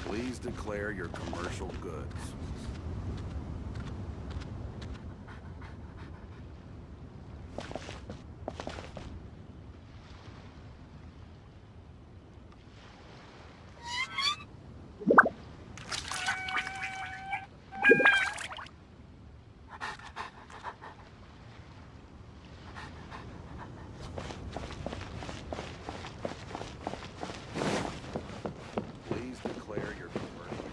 Please declare your commercial goods. Please declare your commercial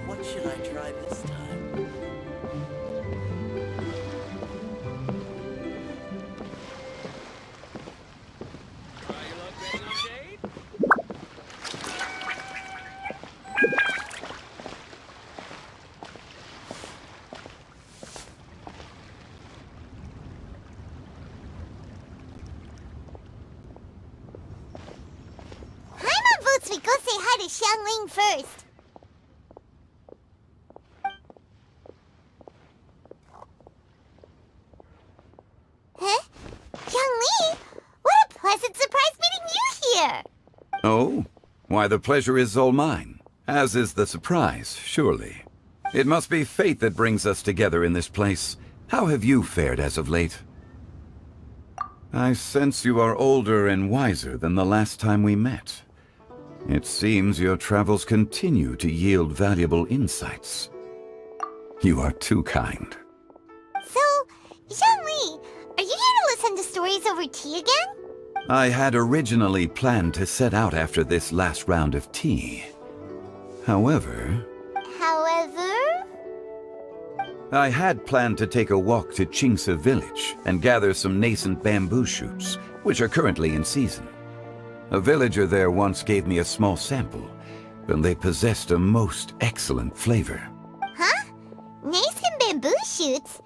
What should I try this time? Try your luck betting on Jade? Paimon votes we go say hi to Xiangling first. Huh? Xiangling? What a pleasant surprise meeting you here! Oh? Why, the pleasure is all mine, as is the surprise, surely. It must be fate that brings us together in this place. How have you fared as of late? I sense you are older and wiser than the last time we met. It seems your travels continue to yield valuable insights. You are too kind. So, Xiangling, are you here to listen to stories over tea again? I had originally planned to set out after this last round of tea. However, I had planned to take a walk to Qingce village and gather some nascent bamboo shoots, which are currently in season. A villager there once gave me a small sample, and they possessed a most excellent flavor. Huh? Nascent bamboo shoots?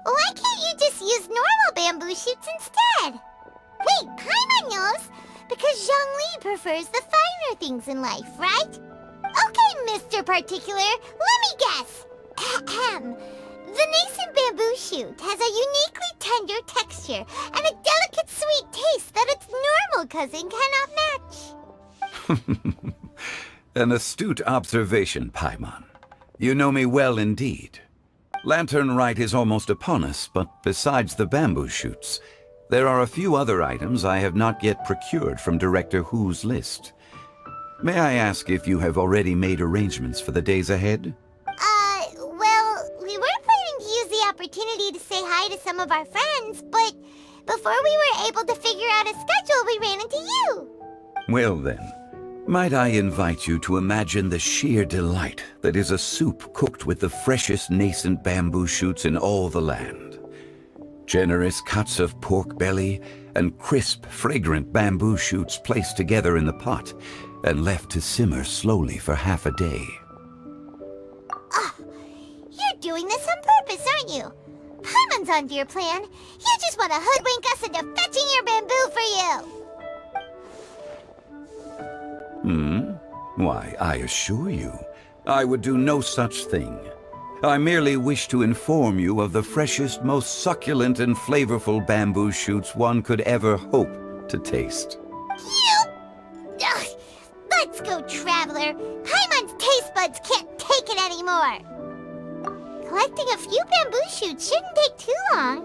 Why can't you just use normal bamboo shoots instead? Wait, Paimon knows! Because Zhongli prefers the finer things in life, right? Okay, Mr. Particular, let me guess. Ahem. The nascent bamboo shoot has a uniquely tender texture and a delicate sweet taste that its normal cousin cannot match. An astute observation, Paimon. You know me well indeed. Lantern Rite is almost upon us, but besides the bamboo shoots, there are a few other items I have not yet procured from Director Hu's list. May I ask if you have already made arrangements for the days ahead? Well, we were planning to use the opportunity to say hi to some of our friends, but before we were able to figure out a schedule, we ran into you. Well then, might I invite you to imagine the sheer delight that is a soup cooked with the freshest nascent bamboo shoots in all the land. Generous cuts of pork belly and crisp, fragrant bamboo shoots placed together in the pot and left to simmer slowly for half a day. You're doing this on purpose, aren't you? Paimon's onto your plan. You just want to hoodwink us into fetching your bamboo for you. Why, I assure you, I would do no such thing. I merely wish to inform you of the freshest, most succulent and flavorful bamboo shoots one could ever hope to taste. Ugh, let's go, Traveler. Paimon's taste buds can't take it anymore. Collecting a few bamboo shoots shouldn't take too long.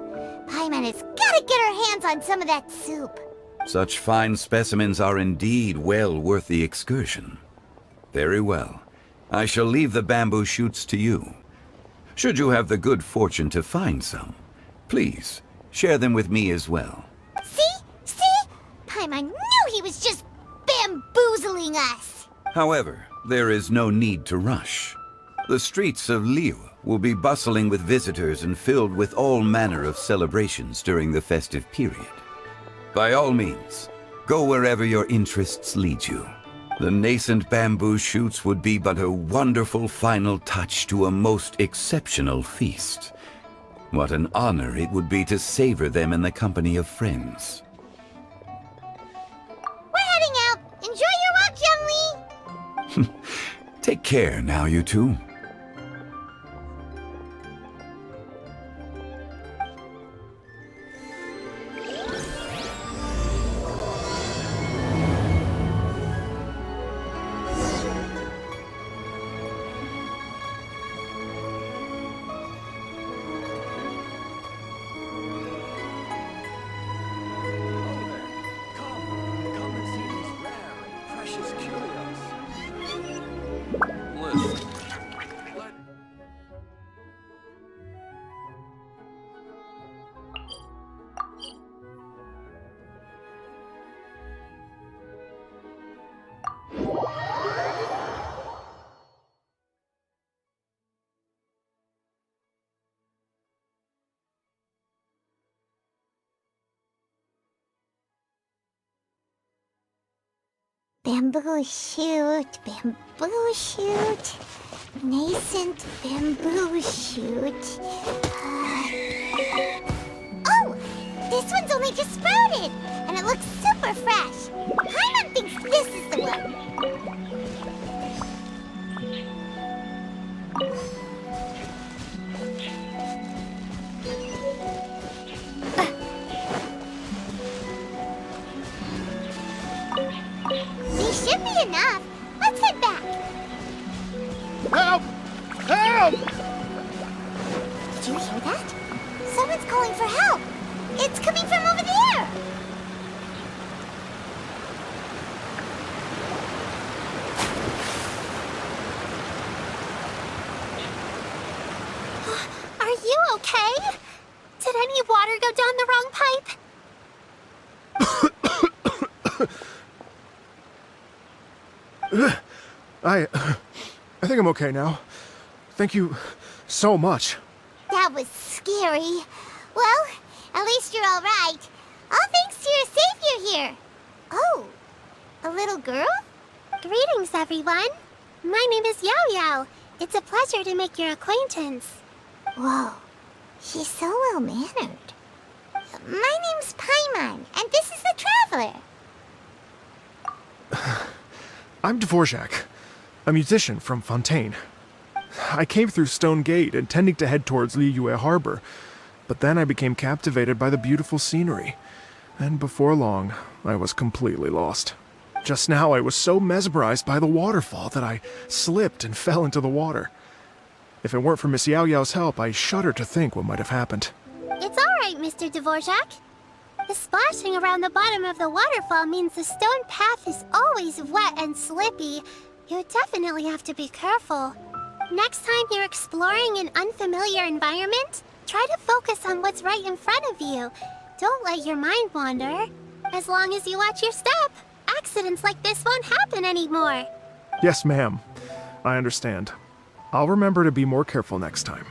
Paimon has got to get her hands on some of that soup. Such fine specimens are indeed well worth the excursion. Very well. I shall leave the bamboo shoots to you. Should you have the good fortune to find some, please share them with me as well. See? Paimon knew he was just bamboozling us. However, there is no need to rush. The streets of Liu will be bustling with visitors and filled with all manner of celebrations during the festive period. By all means, go wherever your interests lead you. The nascent bamboo shoots would be but a wonderful final touch to a most exceptional feast. What an honor it would be to savor them in the company of friends. We're heading out. Enjoy your walk, Zhongli. Take care now, you two. Come and see these rare and precious curios. Listen. Let Bamboo shoot, nascent bamboo shoot. Oh, this one's only just sprouted, and it looks super fresh. Paimon thinks this is the one. These should be enough. Let's head back. Help! Help! Did you hear that? Someone's calling for help. It's coming from over there. Are you okay? Did any water go down the wrong pipe? I think I'm okay now. Thank you so much. That was scary. Well, at least you're all right. All thanks to your savior here. Oh, a little girl? Greetings, everyone. My name is Yao Yao. It's a pleasure to make your acquaintance. Whoa, she's so well-mannered. My name's Paimon, and this is the Traveler. I'm Dvorak, a musician from Fontaine. I came through Stone Gate intending to head towards Liyue Harbor, but then I became captivated by the beautiful scenery, and before long, I was completely lost. Just now, I was so mesmerized by the waterfall that I slipped and fell into the water. If it weren't for Miss Yao Yao's help, I shudder to think what might have happened. It's all right, Mr. Dvorak. The splashing around the bottom of the waterfall means the stone path is always wet and slippy. You definitely have to be careful. Next time you're exploring an unfamiliar environment, try to focus on what's right in front of you. Don't let your mind wander. As long as you watch your step, accidents like this won't happen anymore. Yes, ma'am. I understand. I'll remember to be more careful next time.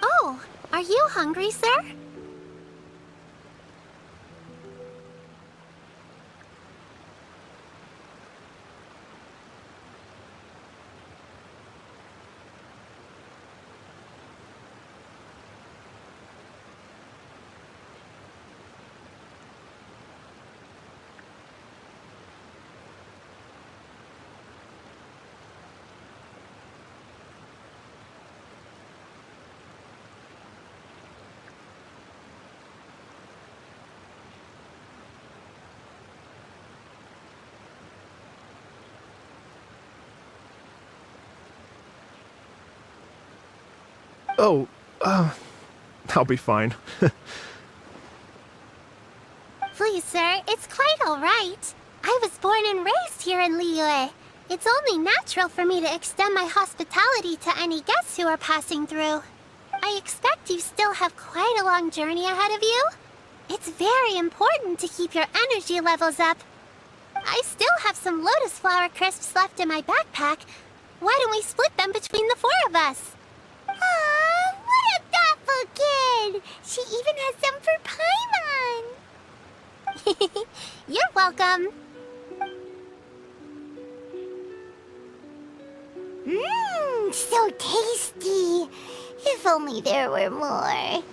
Oh, are you hungry, sir? Oh, I'll be fine. Please, sir, it's quite all right. I was born and raised here in Liyue. It's only natural for me to extend my hospitality to any guests who are passing through. I expect you still have quite a long journey ahead of you. It's very important to keep your energy levels up. I still have some lotus flower crisps left in my backpack. Why don't we split them between the 4 of us? Aw, what a thoughtful kid! She even has some for Paimon! You're welcome. Mmm, so tasty. If only there were more.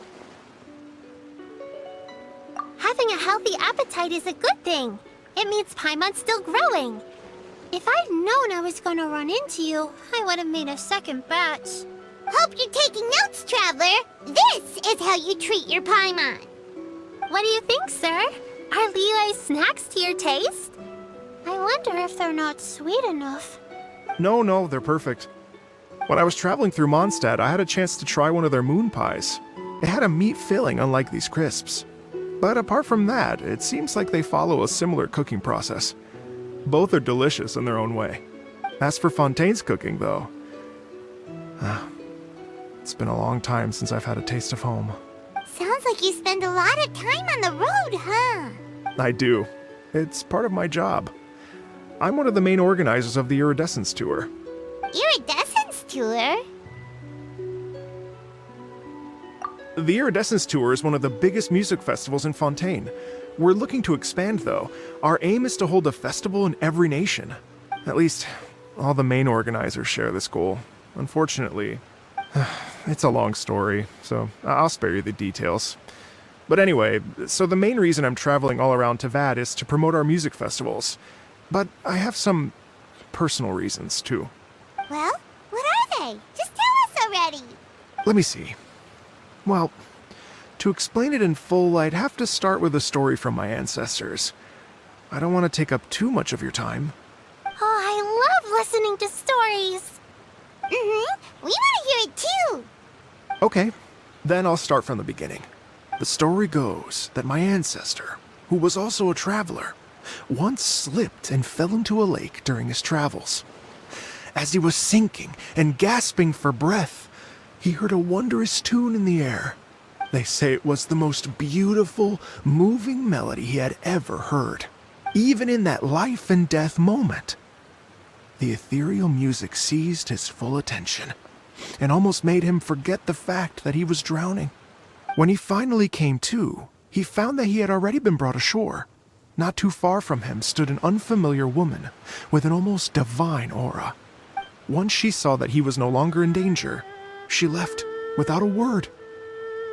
Having a healthy appetite is a good thing. It means Paimon's still growing. If I'd known I was gonna run into you, I would have made a second batch. Hope you're taking notes, Traveler. This is how you treat your Paimon. What do you think, sir? Are Liyue's snacks to your taste? I wonder if they're not sweet enough. No, they're perfect. When I was traveling through Mondstadt, I had a chance to try one of their moon pies. It had a meat filling, unlike these crisps. But apart from that, it seems like they follow a similar cooking process. Both are delicious in their own way. As for Fontaine's cooking, though, it's been a long time since I've had a taste of home. Sounds like you spend a lot of time on the road, huh? I do. It's part of my job. I'm one of the main organizers of the Iridescence Tour. Iridescence Tour? The Iridescence Tour is one of the biggest music festivals in Fontaine. We're looking to expand, though. Our aim is to hold a festival in every nation. At least, all the main organizers share this goal. Unfortunately, it's a long story, so I'll spare you the details. But anyway, so the main reason I'm traveling all around Tavad is to promote our music festivals. But I have some personal reasons, too. Well, what are they? Just tell us already. Let me see. Well, to explain it in full, I'd have to start with a story from my ancestors. I don't want to take up too much of your time. Oh, I love listening to stories. We want to hear it too. Okay, then I'll start from the beginning. The story goes that my ancestor, who was also a traveler, once slipped and fell into a lake during his travels. As he was sinking and gasping for breath, he heard a wondrous tune in the air. They say it was the most beautiful, moving melody he had ever heard. Even in that life and death moment, the ethereal music seized his full attention and almost made him forget the fact that he was drowning. When he finally came to, he found that he had already been brought ashore. Not too far from him stood an unfamiliar woman with an almost divine aura. Once she saw that he was no longer in danger, she left without a word.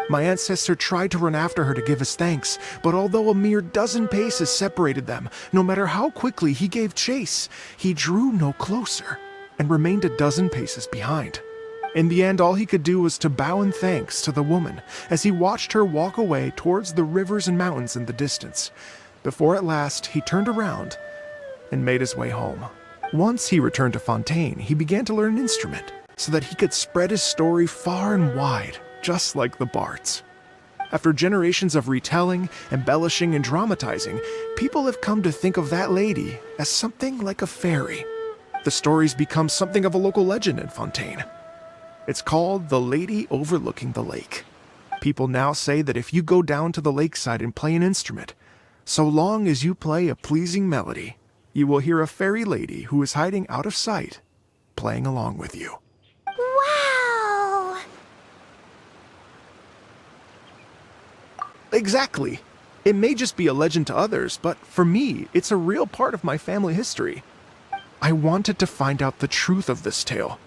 My ancestor tried to run after her to give his thanks, but although a mere dozen paces separated them, no matter how quickly he gave chase, he drew no closer and remained a dozen paces behind. In the end, all he could do was to bow in thanks to the woman as he watched her walk away towards the rivers and mountains in the distance, before at last he turned around and made his way home. Once he returned to Fontaine, he began to learn an instrument so that he could spread his story far and wide, just like the bards. After generations of retelling, embellishing, and dramatizing, people have come to think of that lady as something like a fairy. The story's become something of a local legend in Fontaine. It's called The Lady Overlooking the Lake. People now say that if you go down to the lakeside and play an instrument, so long as you play a pleasing melody, you will hear a fairy lady who is hiding out of sight, playing along with you. Wow! Exactly. It may just be a legend to others, but for me, it's a real part of my family history. I wanted to find out the truth of this tale,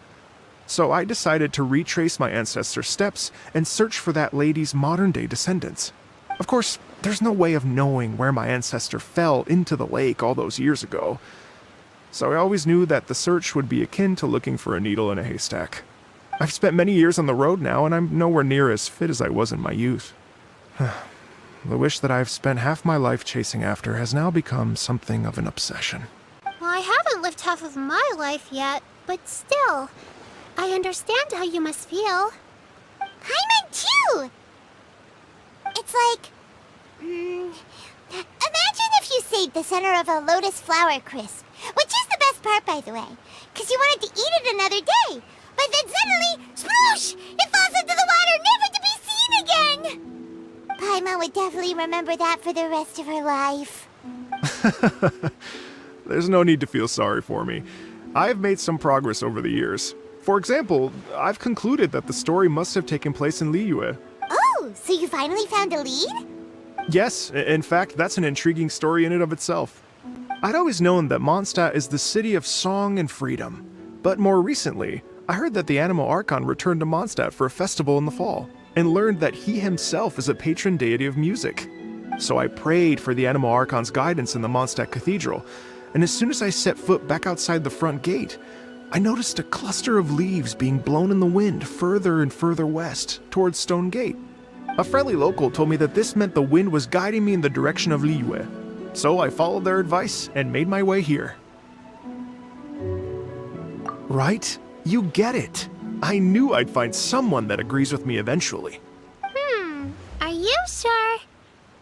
so I decided to retrace my ancestors' steps and search for that lady's modern-day descendants. Of course, there's no way of knowing where my ancestor fell into the lake all those years ago, so I always knew that the search would be akin to looking for a needle in a haystack. I've spent many years on the road now, and I'm nowhere near as fit as I was in my youth. The wish that I've spent half my life chasing after has now become something of an obsession. Well, I haven't lived half of my life yet, but still, I understand how you must feel. Paimon too! It's like... imagine if you saved the center of a lotus flower crisp, which is the best part, by the way, because you wanted to eat it another day. But then suddenly, sploosh! It falls into the water, never to be seen again! Paimon would definitely remember that for the rest of her life. There's no need to feel sorry for me. I've made some progress over the years. For example, I've concluded that the story must have taken place in Liyue. Oh, so you finally found a lead? Yes, in fact, that's an intriguing story in and of itself. I'd always known that Mondstadt is the city of song and freedom. But more recently, I heard that the Anemo Archon returned to Mondstadt for a festival in the fall, and learned that he himself is a patron deity of music. So I prayed for the Anemo Archon's guidance in the Mondstadt Cathedral, and as soon as I set foot back outside the front gate, I noticed a cluster of leaves being blown in the wind further and further west, towards Stone Gate. A friendly local told me that this meant the wind was guiding me in the direction of Liyue, so I followed their advice and made my way here. Right? You get it. I knew I'd find someone that agrees with me eventually. Are you sure?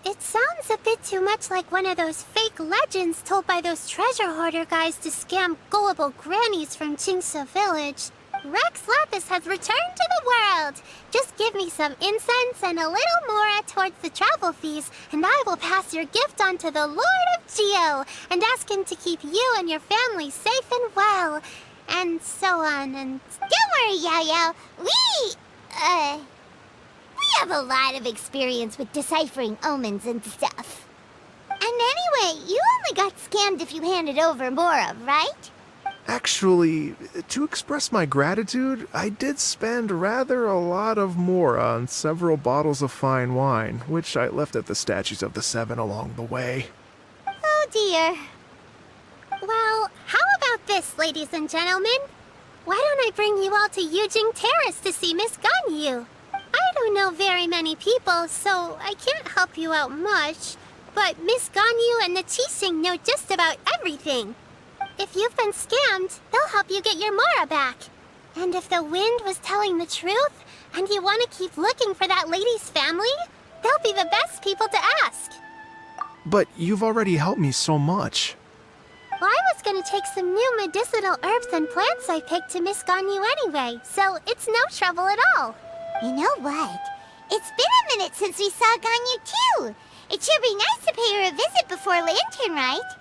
It sounds a bit too much like one of those fake legends told by those treasure hoarder guys to scam gullible grannies from Chingsa Village. Rex Lapis has returned to the world. Just give me some incense and a little more towards the travel fees, and I will pass your gift on to the Lord of Geo and ask him to keep you and your family safe and well. And so on and... Don't worry, Yao Yao. We have a lot of experience with deciphering omens and stuff. And anyway, you only got scammed if you handed over Mora, right? Actually, to express my gratitude, I did spend rather a lot of Mora on several bottles of fine wine, which I left at the Statues of the Seven along the way. Oh dear. Well, how about this, ladies and gentlemen? Why don't I bring you all to Yujing Terrace to see Miss Ganyu? I don't know very many people, so I can't help you out much. But Miss Ganyu and the Qixing know just about everything. If you've been scammed, they'll help you get your Mora back. And if the wind was telling the truth, and you want to keep looking for that lady's family, they'll be the best people to ask. But you've already helped me so much. Well, I was gonna take some new medicinal herbs and plants I picked to Miss Ganyu anyway, so it's no trouble at all. You know what? It's been a minute since we saw Ganyu too. It should be nice to pay her a visit before Lantern, right?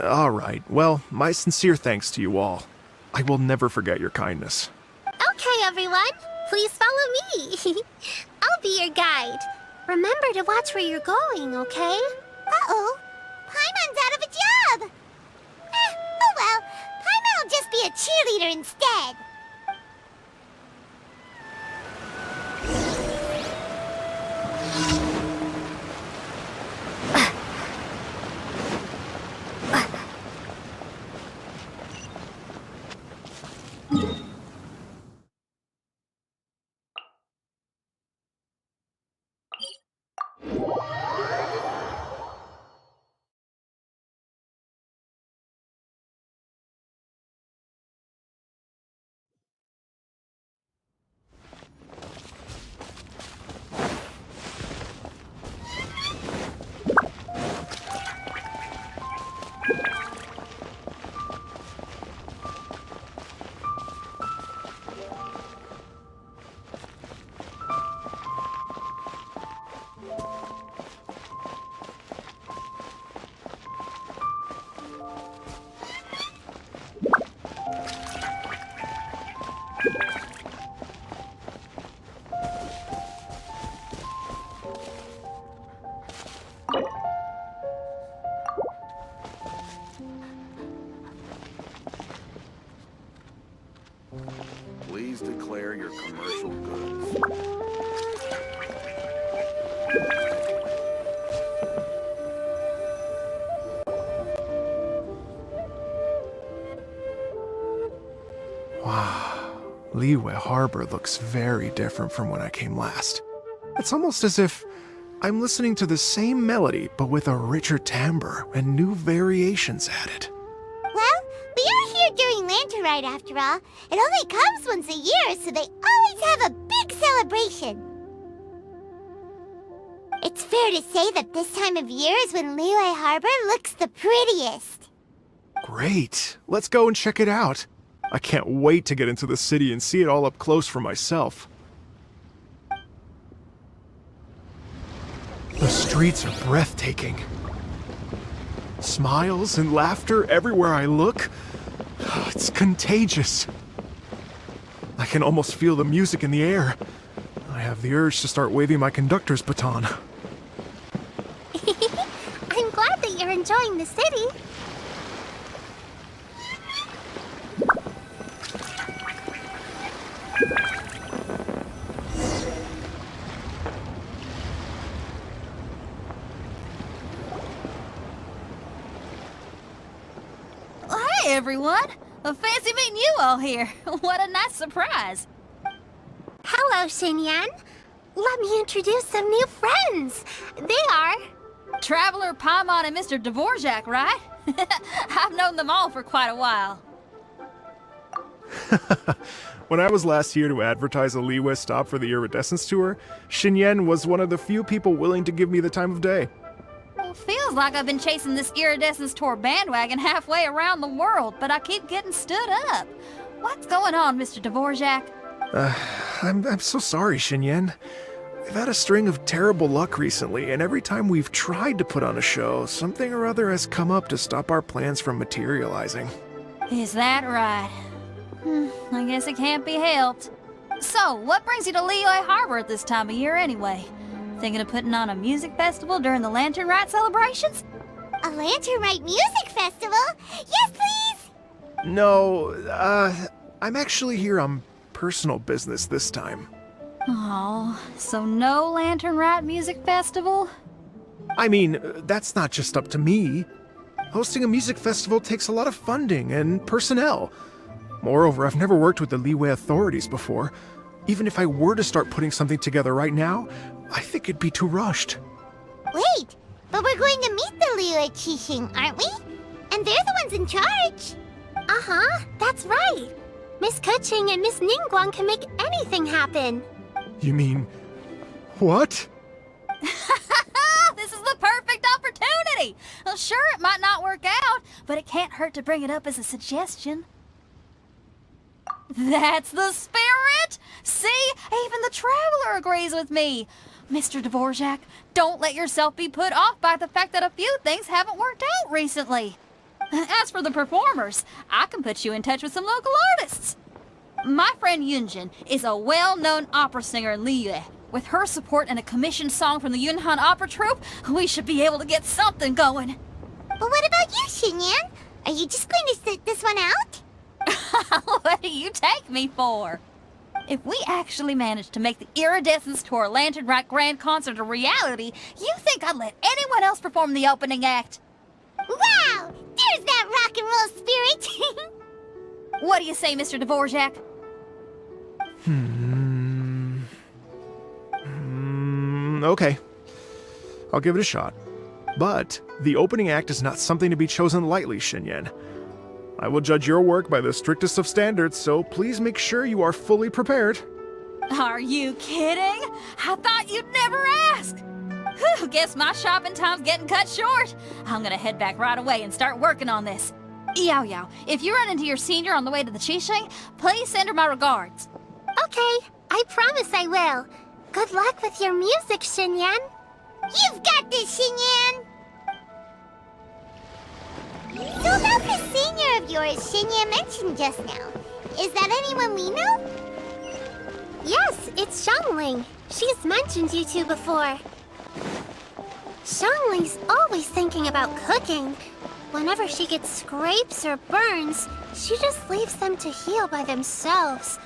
All right, well, my sincere thanks to you all. I will never forget your kindness. Okay, everyone, please follow me. I'll be your guide. Remember to watch where you're going, okay? Uh-oh. Paimon's out of a job. Oh well. Paimon will just be a cheerleader instead. Please declare your commercial goods. Wow, Liyue Harbor looks very different from when I came last. It's almost as if I'm listening to the same melody, but with a richer timbre and new variations added. Well, we are here here during Lantern Rite after all. It only comes once a year, so they always have a big celebration. It's fair to say that this time of year is when Liyue Harbor looks the prettiest. Great. Let's go and check it out. I can't wait to get into the city and see it all up close for myself. The streets are breathtaking. Smiles and laughter everywhere I look. It's contagious. I can almost feel the music in the air. I have the urge to start waving my conductor's baton. I'm glad that you're enjoying the city. Hey everyone! Fancy meeting you all here. What a nice surprise. Hello, Xinyan. Let me introduce some new friends. They are... Traveler, Paimon, and Mr. Dvorak, right? I've known them all for quite a while. When I was last here to advertise a Liyue stop for the Iridescence Tour, Xinyan was one of the few people willing to give me the time of day. Well, feels like I've been chasing this Iridescence Tour bandwagon halfway around the world, but I keep getting stood up. What's going on, Mr. Dvorak? I'm so sorry, Xinyan. We've had a string of terrible luck recently, and every time we've tried to put on a show, something or other has come up to stop our plans from materializing. Is that right? I guess it can't be helped. So, what brings you to Liyue Harbor at this time of year anyway? Thinking of putting on a music festival during the Lantern Rite celebrations? A Lantern Rite music festival? Yes, please! No, I'm actually here on personal business this time. Oh, so no Lantern Rite music festival? I mean, that's not just up to me. Hosting a music festival takes a lot of funding and personnel. Moreover, I've never worked with the Liyue authorities before. Even if I were to start putting something together right now, I think it'd be too rushed. Wait, but we're going to meet the Liyue Qixing, aren't we? And they're the ones in charge. Uh-huh, that's right. Miss Keqing and Miss Ningguang can make anything happen. You mean... what? This is the perfect opportunity! Well, sure, it might not work out, but it can't hurt to bring it up as a suggestion. That's the spirit! See? Even the Traveler agrees with me. Mr. Dvorak, don't let yourself be put off by the fact that a few things haven't worked out recently. As for the performers, I can put you in touch with some local artists. My friend Yunjin is a well-known opera singer in Liyue. With her support and a commissioned song from the Yunhan Opera Troupe, we should be able to get something going. But what about you, Xinyan? Are you just going to sit this one out? What do you take me for? If we actually manage to make the Iridescence Tour Lantern Rite Grand Concert a reality, you think I'd let anyone else perform the opening act? Wow! There's that rock and roll spirit! What do you say, Mr. Dvorak? Okay. I'll give it a shot. But the opening act is not something to be chosen lightly, Xinyan. I will judge your work by the strictest of standards, so please make sure you are fully prepared. Are you kidding? I thought you'd never ask. Whew, guess my shopping time's getting cut short. I'm gonna head back right away and start working on this. Yao Yao, if you run into your senior on the way to the Qixing, please send her my regards. Okay, I promise I will. Good luck with your music, Xinyan. You've got this, Xinyan! So about the senior of yours Xinyan mentioned just now, is that anyone we know? Yes, it's Xiangling. She's mentioned you two before. Xiangling's always thinking about cooking. Whenever she gets scrapes or burns, she just leaves them to heal by themselves.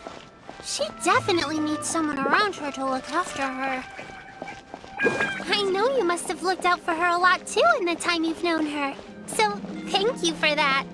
She definitely needs someone around her to look after her. I know you must have looked out for her a lot too in the time you've known her. So, thank you for that.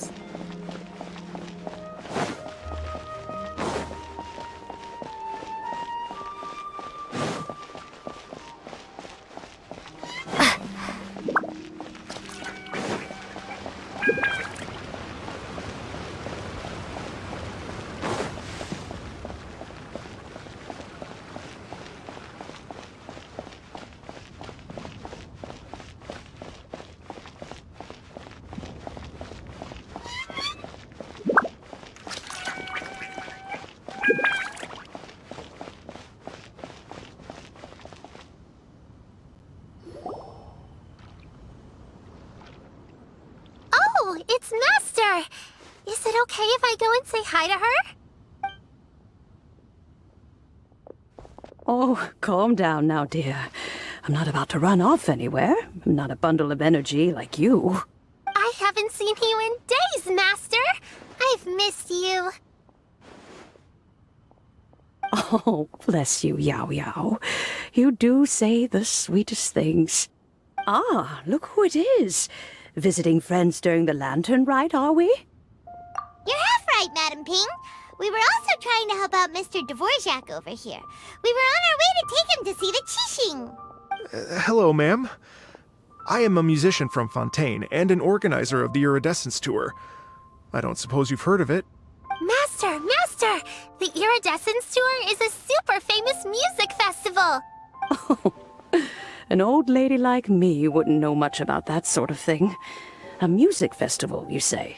Oh, it's Master! Is it okay if I go and say hi to her? Oh, calm down now, dear. I'm not about to run off anywhere. I'm not a bundle of energy like you. I haven't seen you in days, Master! I've missed you. Oh, bless you, Yao Yao. You do say the sweetest things. Ah, look who it is. Visiting friends during the lantern rite, are we? You're half right, Madam Ping. We were also trying to help out Mr. Dvorak over here. We were on our way to take him to see the Qixing. Hello, ma'am. I am a musician from Fontaine and an organizer of the Iridescence Tour. I don't suppose you've heard of it. Master! Master! The Iridescence Tour is a super famous music festival! Oh, an old lady like me wouldn't know much about that sort of thing. A music festival, you say?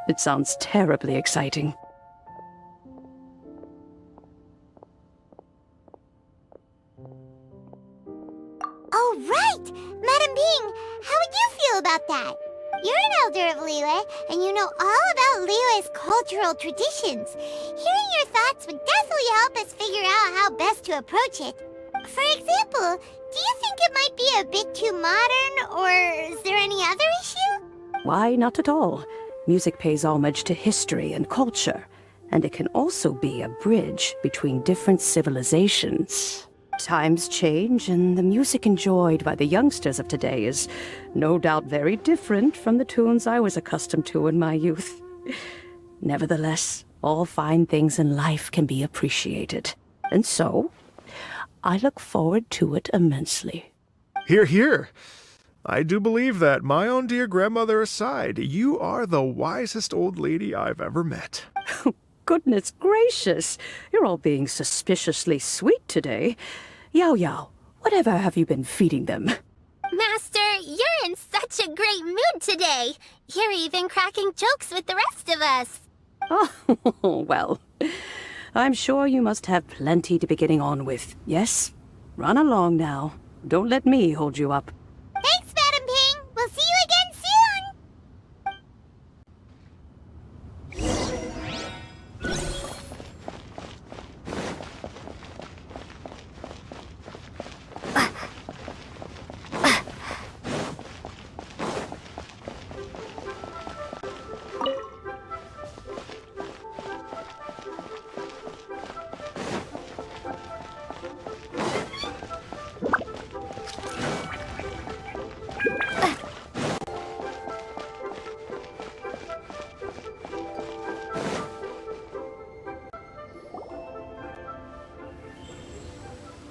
It sounds terribly exciting. Oh, right! Madam Ping, how would you feel about that? You're an elder of Liyue, and you know all about Liyue's cultural traditions. Hearing your thoughts would definitely help us figure out how best to approach it. For example, do you think it might be a bit too modern, or is there any other issue? Why, not at all. Music pays homage to history and culture, and it can also be a bridge between different civilizations. Times change, and the music enjoyed by the youngsters of today is no doubt very different from the tunes I was accustomed to in my youth. Nevertheless, all fine things in life can be appreciated. And so, I look forward to it immensely. Hear, hear. I do believe that, my own dear grandmother aside, you are the wisest old lady I've ever met. Goodness gracious, you're all being suspiciously sweet today. Yao Yao, whatever have you been feeding them? Master, you're in such a great mood today. You're even cracking jokes with the rest of us. Oh, well, I'm sure you must have plenty to be getting on with. Yes? Run along now. Don't let me hold you up. Thanks, Madam Ping. We'll see you again soon.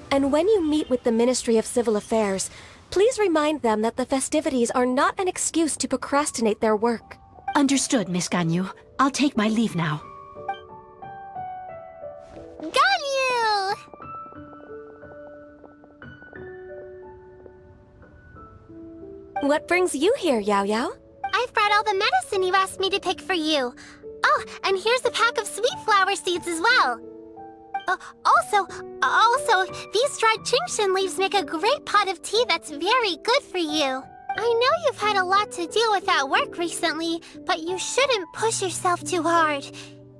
And when you meet with the Ministry of Civil Affairs, please remind them that the festivities are not an excuse to procrastinate their work. Understood, Miss Ganyu. I'll take my leave now. Ganyu! What brings you here, Yao Yao? I've brought all the medicine you asked me to pick for you. Oh, and here's a pack of sweet flower seeds as well. Also, these dried Qingshan leaves make a great pot of tea that's very good for you. I know you've had a lot to do with that work recently, but you shouldn't push yourself too hard.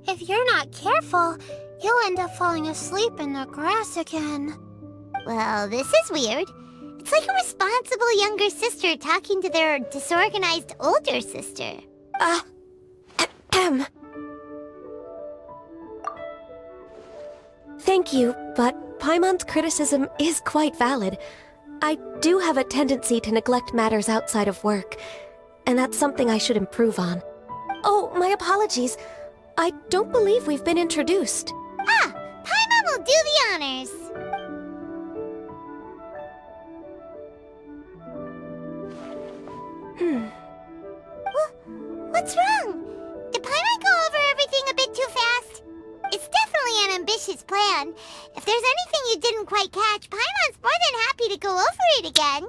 If you're not careful, you'll end up falling asleep in the grass again. Well, this is weird. It's like a responsible younger sister talking to their disorganized older sister. Thank you, but Paimon's criticism is quite valid. I do have a tendency to neglect matters outside of work, and that's something I should improve on. Oh, my apologies. I don't believe we've been introduced. Ah, Paimon will do the honors. What's wrong? Did Paimon go over everything a bit too fast? It's definitely an ambitious plan. If there's anything you didn't quite catch, Paimon's more than happy to go over it again.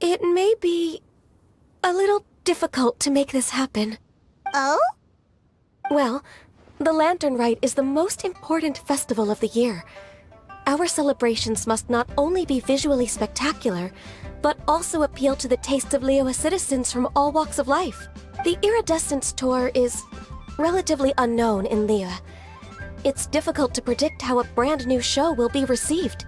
It may be a little difficult to make this happen. Oh? Well, the Lantern Rite is the most important festival of the year. our celebrations must not only be visually spectacular, but also appeal to the tastes of Liyue citizens from all walks of life. The Iridescence Tour is relatively unknown in Liyue. It's difficult to predict how a brand new show will be received.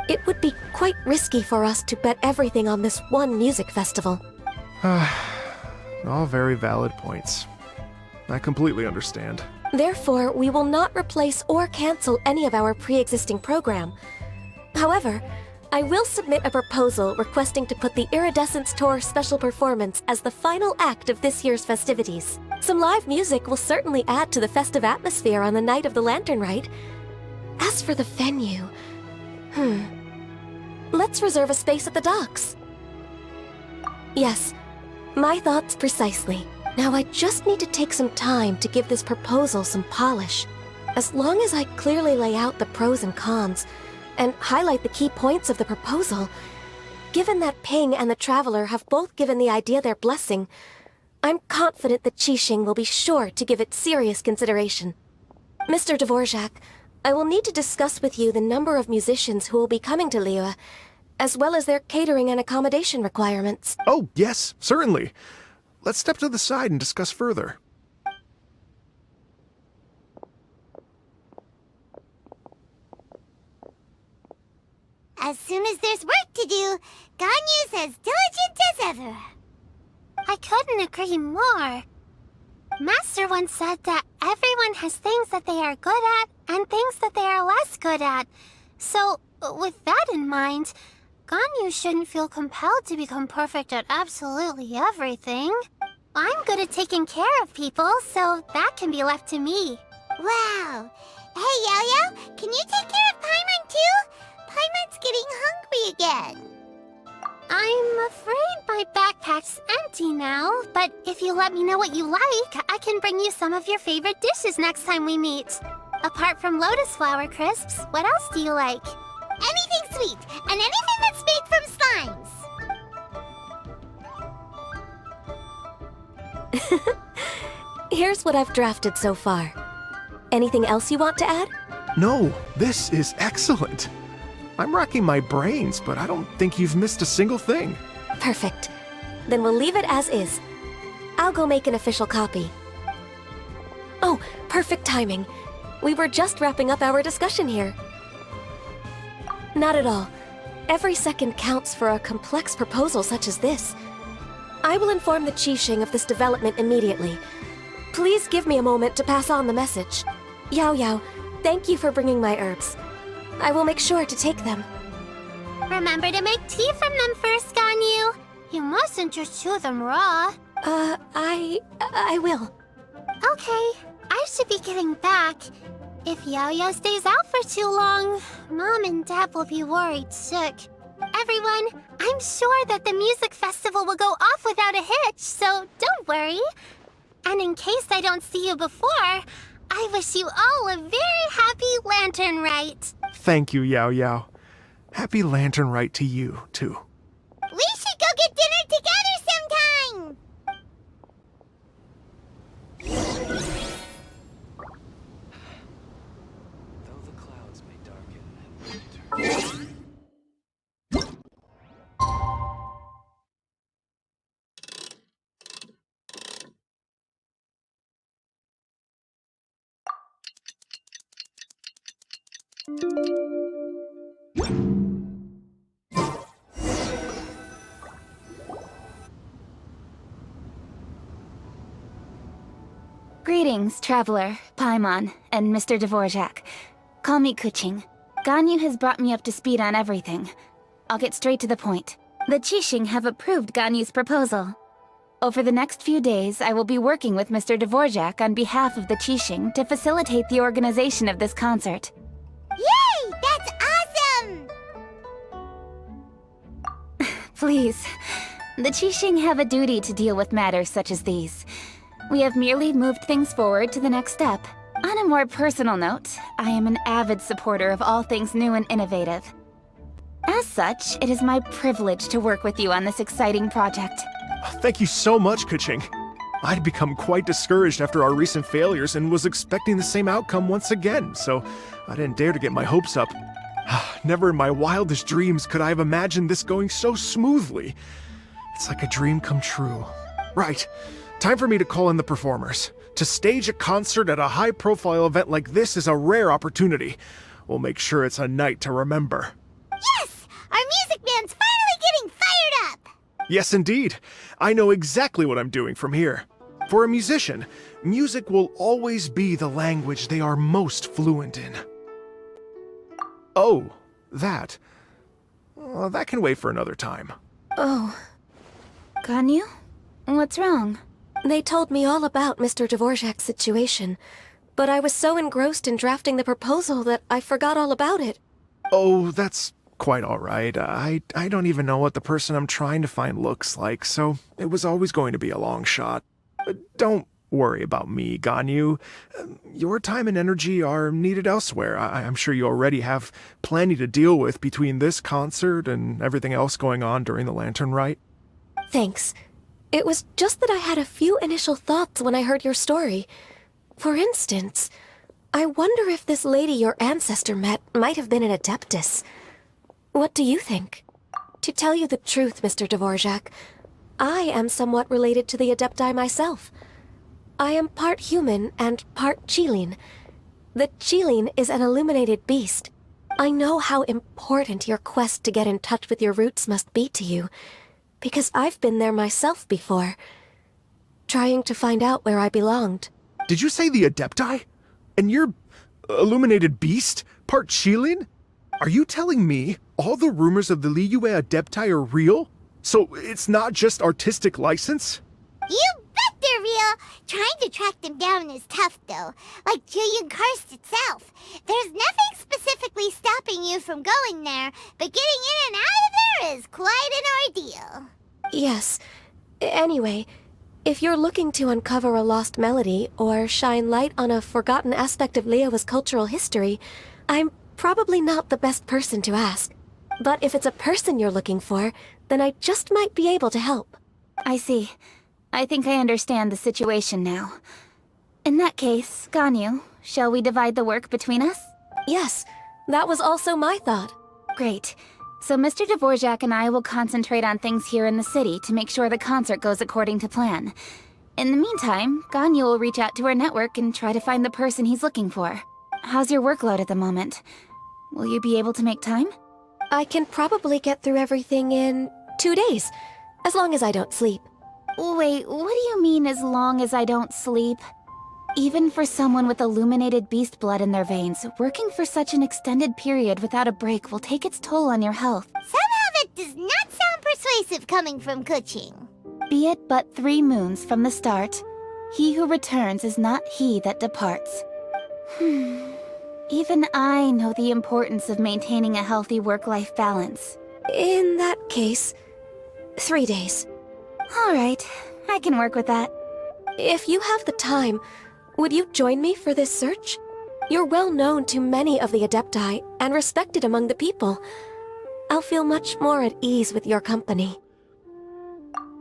It would be quite risky for us to bet everything on this one music festival. All very valid points. I completely understand. Therefore, we will not replace or cancel any of our pre-existing program. However, I will submit a proposal requesting to put the Iridescence Tour special performance as the final act of this year's festivities. Some live music will certainly add to the festive atmosphere on the night of the Lantern Rite. As for the venue... Let's reserve a space at the docks. Yes, my thoughts precisely. Now I just need to take some time to give this proposal some polish. As long as I clearly lay out the pros and cons, and highlight the key points of the proposal, given that Ping and the Traveler have both given the idea their blessing, I'm confident that Qixing will be sure to give it serious consideration. Mr. Dvorak, I will need to discuss with you the number of musicians who will be coming to Liyue, as well as their catering and accommodation requirements. Oh, yes, certainly. Let's step to the side and discuss further. As soon as there's work to do, Ganyu's as diligent as ever. I couldn't agree more. Master once said that everyone has things that they are good at and things that they are less good at. So, with that in mind, Ganyu shouldn't feel compelled to become perfect at absolutely everything. I'm good at taking care of people, so that can be left to me. Wow. Hey, Yo-Yo, can you take care of Paimon too? Paimon's getting hungry again. I'm afraid my backpack's empty now, but if you let me know what you like, I can bring you some of your favorite dishes next time we meet. Apart from lotus flower crisps, what else do you like? Anything sweet, and anything that's made from slimes. Here's what I've drafted so far. Anything else you want to add? No, this is excellent. I'm racking my brains, but I don't think you've missed a single thing. Perfect. Then we'll leave it as is. I'll go make an official copy. Oh, perfect timing. We were just wrapping up our discussion here. Not at all. Every second counts for a complex proposal such as this. I will inform the Qixing of this development immediately. Please give me a moment to pass on the message. Yao Yao, thank you for bringing my herbs. I will make sure to take them. Remember to make tea from them first, Ganyu. You mustn't just chew them raw. I will. Okay, I should be getting back. If Yo-Yo stays out for too long, Mom and Dad will be worried sick. Everyone, I'm sure that the music festival will go off without a hitch, so don't worry. And in case I don't see you before, I wish you all a very happy Lantern Rite. Thank you, Yao Yao. Happy Lantern Rite to you, too. We should go get dinner together sometime! Though the clouds may darken and winter. Greetings, Traveler, Paimon, and Mr. Dvorak. Call me Kuching. Ganyu has brought me up to speed on everything. I'll get straight to the point. The Qixing have approved Ganyu's proposal. Over the next few days, I will be working with Mr. Dvorak on behalf of the Qixing to facilitate the organization of this concert. Yay! That's awesome! Please. The Qixing have a duty to deal with matters such as these. We have merely moved things forward to the next step. On a more personal note, I am an avid supporter of all things new and innovative. As such, it is my privilege to work with you on this exciting project. Thank you so much, Kuching. I'd become quite discouraged after our recent failures and was expecting the same outcome once again, so I didn't dare to get my hopes up. Never in my wildest dreams could I have imagined this going so smoothly. It's like a dream come true. Right. Time for me to call in the performers. To stage a concert at a high-profile event like this is a rare opportunity. We'll make sure it's a night to remember. Yes! Our music man's finally getting fired up! Yes, indeed. I know exactly what I'm doing from here. For a musician, music will always be the language they are most fluent in. Oh, that. That can wait for another time. Oh, Ganyu? What's wrong? they told me all about Mr. Dvorak's situation, but I was so engrossed in drafting the proposal that I forgot all about it. Oh, that's quite all right. I don't even know what the person I'm trying to find looks like, so it was always going to be a long shot. Don't worry about me, Ganyu. Your time and energy are needed elsewhere. I'm sure you already have plenty to deal with between this concert and everything else going on during the Lantern Rite. Thanks. It was just that I had a few initial thoughts when I heard your story. For instance, I wonder if this lady your ancestor met might have been an Adeptus. What do you think? To tell you the truth, Mr. Dvorak, I am somewhat related to the Adepti myself. I am part human and part Qilin. The Qilin is an illuminated beast. I know how important your quest to get in touch with your roots must be to you, because I've been there myself before, trying to find out where I belonged. Did you say the Adepti? And you're illuminated beast? Part Qilin? Are you telling me all the rumors of the Liyue Adepti are real? So it's not just artistic license? You bet they're real! Trying to track them down is tough, though. Like Julian Karst itself. There's nothing specifically stopping you from going there, but getting in and out of there is quite an ordeal. Yes. Anyway, if you're looking to uncover a lost melody or shine light on a forgotten aspect of Liyue's cultural history, I'm probably not the best person to ask. But if it's a person you're looking for, then I just might be able to help. I see. I think I understand the situation now. In that case, Ganyu, shall we divide the work between us? Yes, that was also my thought. Great. So Mr. Dvorak and I will concentrate on things here in the city to make sure the concert goes according to plan. In the meantime, Ganyu will reach out to her network and try to find the person he's looking for. How's your workload at the moment? Will you be able to make time? I can probably get through everything in 2 days, as long as I don't sleep. Wait, what do you mean as long as I don't sleep? Even for someone with illuminated beast blood in their veins, working for such an extended period without a break will take its toll on your health. Somehow that does not sound persuasive coming from Kuching. Be it but 3 moons from the start, he who returns is not he that departs. Even I know the importance of maintaining a healthy work-life balance. In that case, 3 days. All right, I can work with that. If you have the time, would you join me for this search? You're well known to many of the Adepti and respected among the people. I'll feel much more at ease with your company.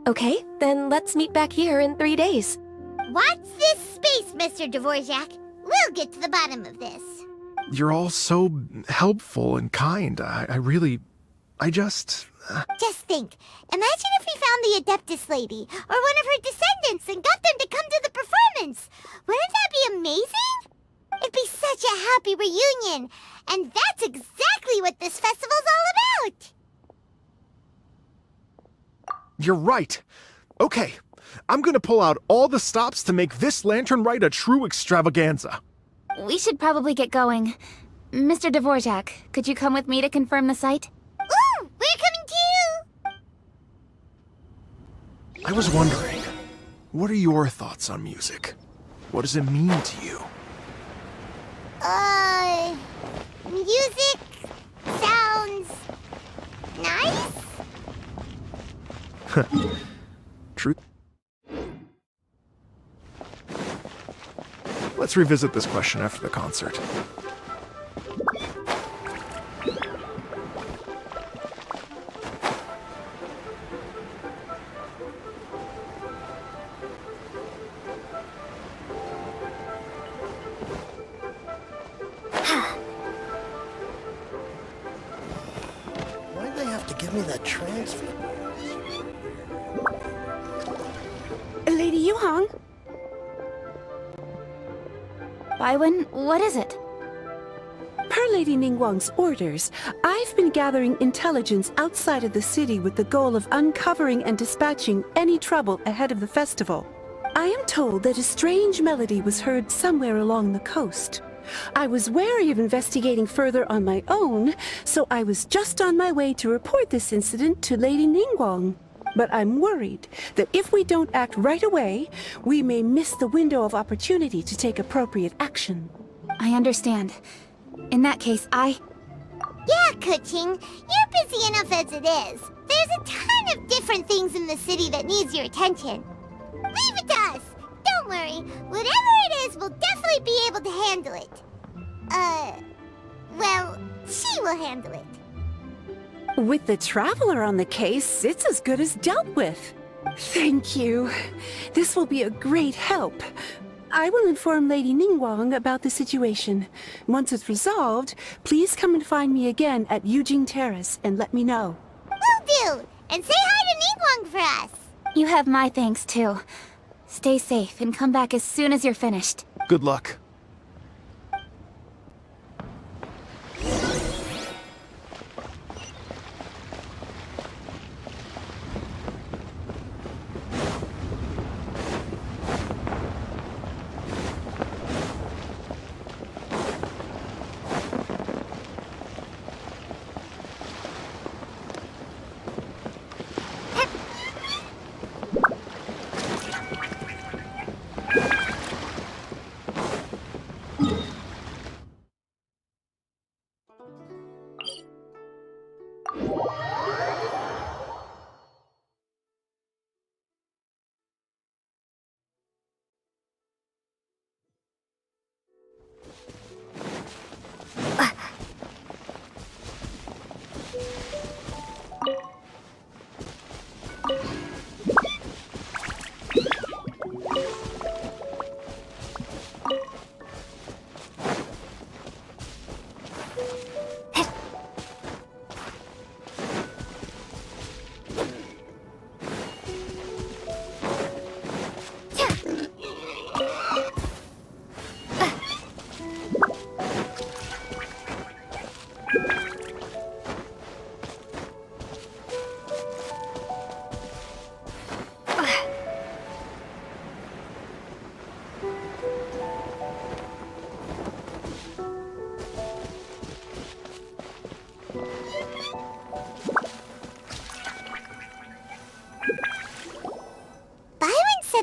Okay, then let's meet back here in 3 days. Watch this space, Mr. Dvorak. We'll get to the bottom of this. You're all so helpful and kind. I just... Just think. Imagine if we found the Adeptus lady, or one of her descendants, and got them to come to the performance. Wouldn't that be amazing? It'd be such a happy reunion. And that's exactly what this festival's all about. You're right. Okay, I'm gonna pull out all the stops to make this Lantern Rite a true extravaganza. We should probably get going. Mr. Dvorak, could you come with me to confirm the site? Ooh, we're coming too! I was wondering, what are your thoughts on music? What does it mean to you? Music sounds nice? True. Let's revisit this question after the concert. Give me that transfer. Lady Yuhong? Baiwen, what is it? Per Lady Ningguang's orders, I've been gathering intelligence outside of the city with the goal of uncovering and dispatching any trouble ahead of the festival. I am told that a strange melody was heard somewhere along the coast. I was wary of investigating further on my own, so I was just on my way to report this incident to Lady Ningguang. But I'm worried that if we don't act right away, we may miss the window of opportunity to take appropriate action. I understand. In that case, Yeah, Kuching, you're busy enough as it is. There's a ton of different things in the city that needs your attention. Leave it to us. Don't worry. Whatever it is, we'll definitely be able to handle it. Well, she will handle it. With the Traveler on the case, it's as good as dealt with. Thank you. This will be a great help. I will inform Lady Ningguang about the situation. Once it's resolved, please come and find me again at Yujing Terrace and let me know. Will do! And say hi to Ningguang for us! you have my thanks too. Stay safe and come back as soon as you're finished. Good luck.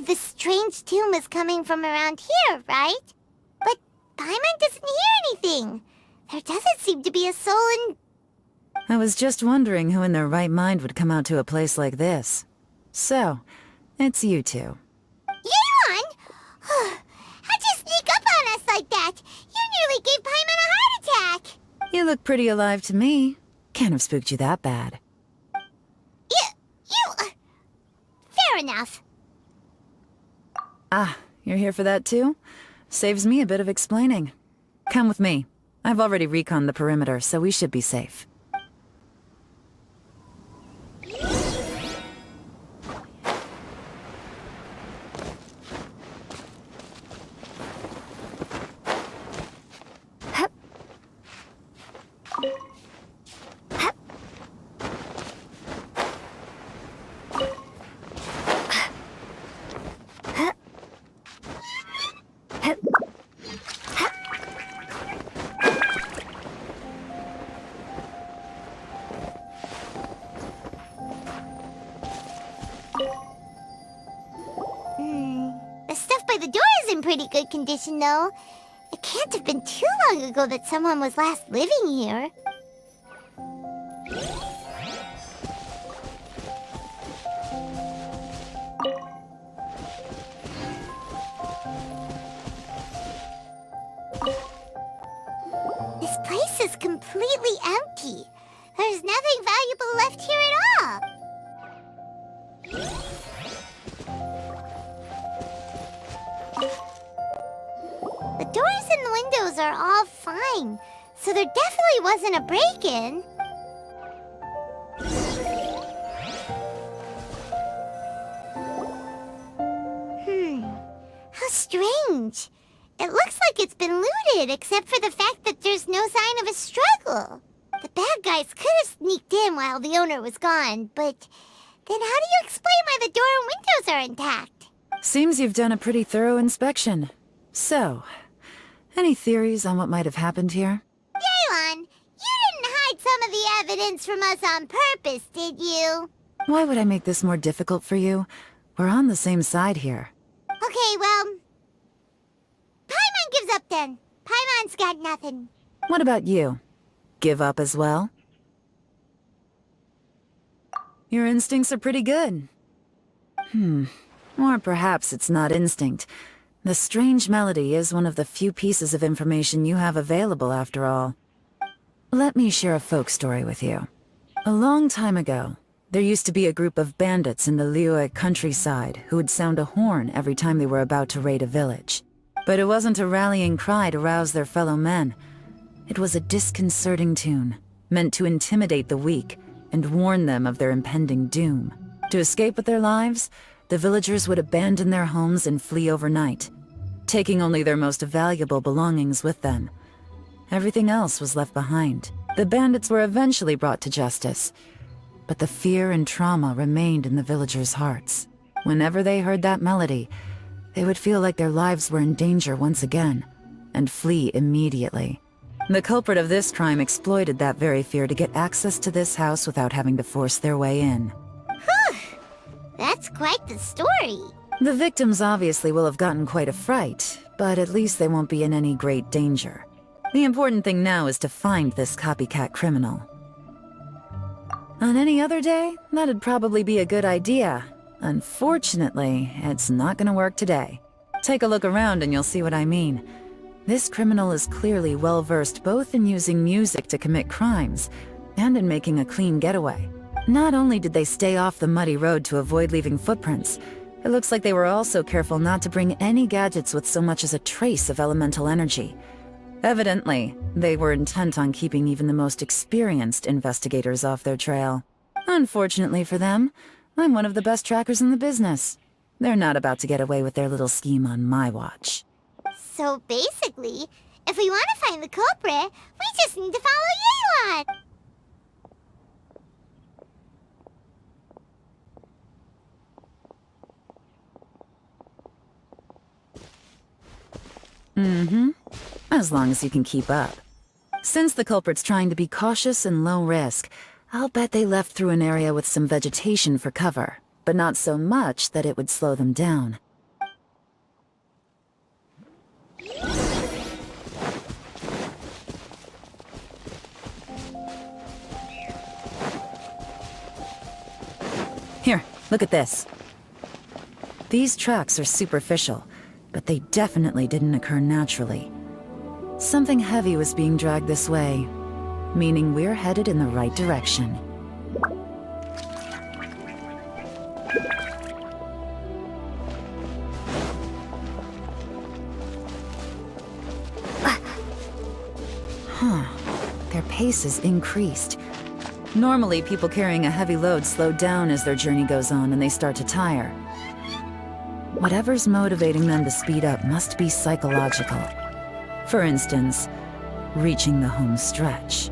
This strange tune is coming from around here, right? But Paimon doesn't hear anything. There doesn't seem to be a soul in... I was just wondering who in their right mind would come out to a place like this. So, it's you two. Yuan! How'd you sneak up on us like that? You nearly gave Paimon a heart attack! You look pretty alive to me. Can't have spooked you that bad. Fair enough. Ah, you're here for that too? Saves me a bit of explaining. Come with me. I've already reconned the perimeter, so we should be safe. The stuff by the door is in pretty good condition, though. It can't have been too long ago that someone was last living here. This place is completely empty. There's nothing valuable left here at all. The doors and the windows are all fine, so there definitely wasn't a break-in. strange. It looks like it's been looted, except for the fact that there's no sign of a struggle. The bad guys could have sneaked in while the owner was gone, but then how do you explain why the door and windows are intact? Seems you've done a pretty thorough inspection. So, any theories on what might have happened here? Yelan, you didn't hide some of the evidence from us on purpose, did you? Why would I make this more difficult for you? We're on the same side here. Okay, well... Paimon gives up then. Paimon's got nothing. What about you? Give up as well? Your instincts are pretty good. Or perhaps it's not instinct. The strange melody is one of the few pieces of information you have available, after all. Let me share a folk story with you. A long time ago, there used to be a group of bandits in the Liyue countryside who would sound a horn every time they were about to raid a village. But it wasn't a rallying cry to rouse their fellow men. It was a disconcerting tune, meant to intimidate the weak and warn them of their impending doom. To escape with their lives, the villagers would abandon their homes and flee overnight, taking only their most valuable belongings with them. Everything else was left behind. The bandits were eventually brought to justice, but the fear and trauma remained in the villagers' hearts. Whenever they heard that melody, they would feel like their lives were in danger once again, and flee immediately. The culprit of this crime exploited that very fear to get access to this house without having to force their way in. Whew! That's quite the story. The victims obviously will have gotten quite a fright, but at least they won't be in any great danger. The important thing now is to find this copycat criminal. On any other day, that'd probably be a good idea. Unfortunately, it's not gonna work today. Take a look around and you'll see what I mean. This criminal is clearly well-versed both in using music to commit crimes and in making a clean getaway. Not only did they stay off the muddy road to avoid leaving footprints, it looks like they were also careful not to bring any gadgets with so much as a trace of elemental energy. Evidently, they were intent on keeping even the most experienced investigators off their trail. Unfortunately for them, I'm one of the best trackers in the business. They're not about to get away with their little scheme on my watch. So basically, if we want to find the culprit, we just need to follow Yelan. As long as you can keep up. Since the culprit's trying to be cautious and low risk, I'll bet they left through an area with some vegetation for cover, but not so much that it would slow them down. Here, look at this. These tracks are superficial, but they definitely didn't occur naturally. Something heavy was being dragged this way, meaning we're headed in the right direction. Their pace has increased. Normally, people carrying a heavy load slow down as their journey goes on and they start to tire. Whatever's motivating them to speed up must be psychological. For instance, reaching the home stretch.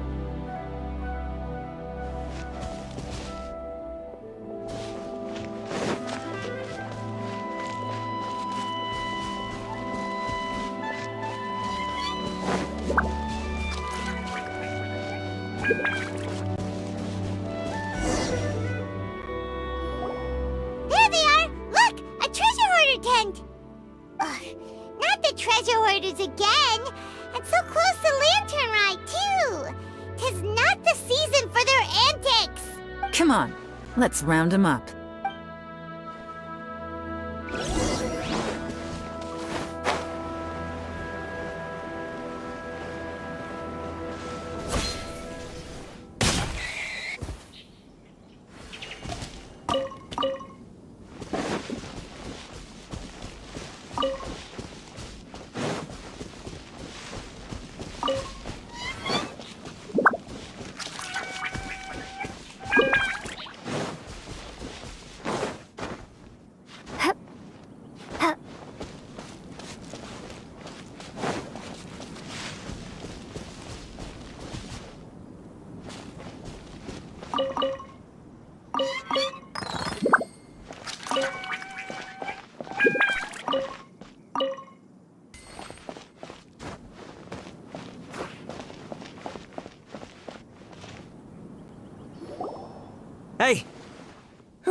There they are! Look! A treasure hoarder tent! Ugh, not the treasure hoarders again! And so close to Lantern Rite, too! 'Tis not the season for their antics! Come on, let's round them up.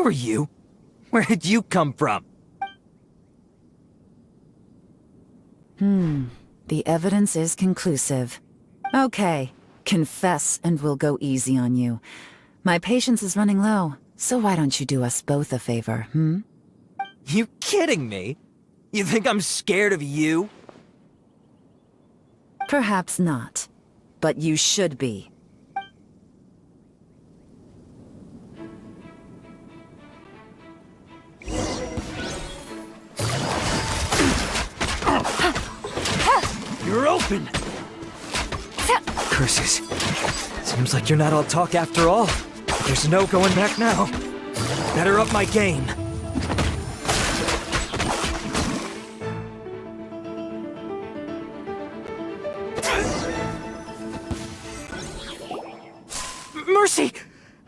are you? Where did you come from? The evidence is conclusive. Okay, confess and we'll go easy on you. My patience is running low, so why don't you do us both a favor, You kidding me? You think I'm scared of you? Perhaps not, but you should be. You're open! Curses. Seems like you're not all talk after all. There's no going back now. Better up my game. Mercy!